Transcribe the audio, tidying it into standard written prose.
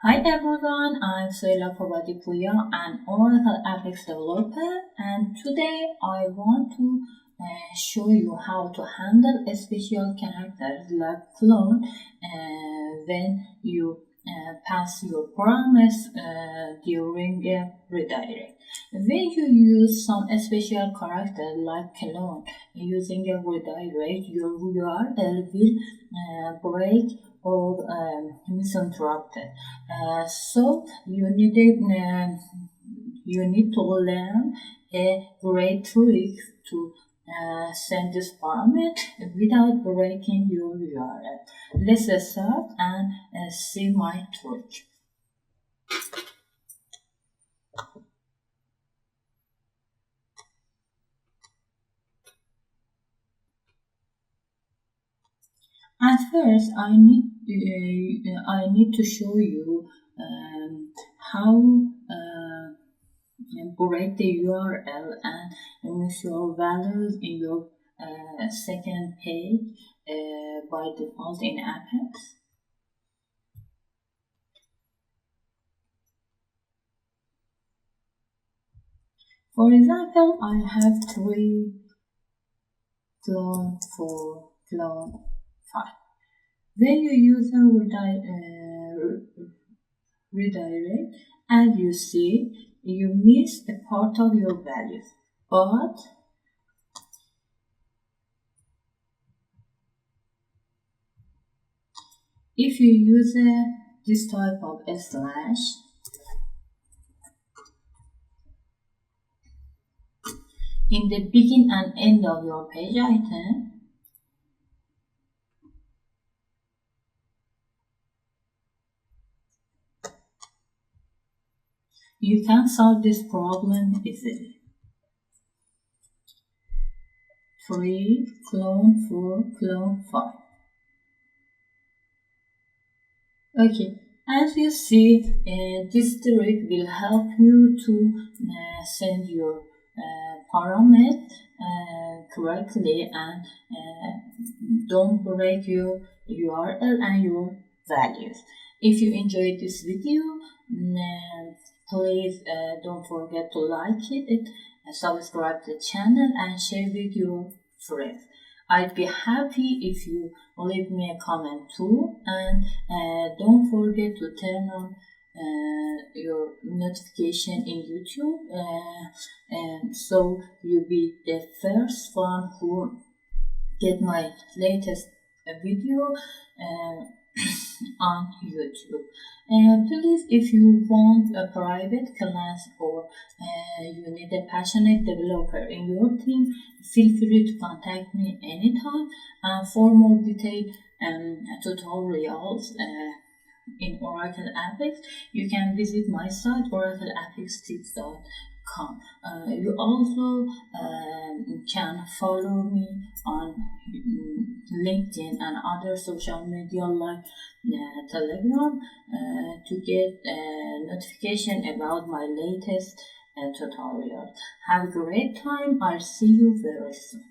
Hi everyone, I'm Soheila Qobadipouya, an Oracle Apex developer, and today I want to show you how to handle special characters like clone when you pass your promise during a redirect. When you use some special character like clone using a redirect, your URL will break or misinterpreted. So you need to learn a great trick to send this parameter without breaking your URL. Let's start and see my trick. At first, I need to show you how break the URL and mix your values in your second page by default in Apex. For example, I have 3 clone 4 clone 5. When you use a redirect, as you see, you miss a part of your values, but if you use this type of slash, in the begin and end of your page item, you can solve this problem easily. 3 clone 4 clone 5. Okay, as you see, this trick will help you to send your parameter correctly and don't break your URL and your values. If you enjoyed this video, please don't forget to like it, subscribe to the channel and share with your friends. I'd be happy if you leave me a comment too, and don't forget to turn on your notification in YouTube so you'll be the first one who get my latest video on YouTube. Please, if you want a private class or you need a passionate developer in your team, feel free to contact me anytime. For more detailed tutorials in Oracle Apex, you can visit my site oracleapextips.com. You also can follow me on LinkedIn and other social media like Telegram to get notification about my latest tutorial. Have a great time. I'll see you very soon.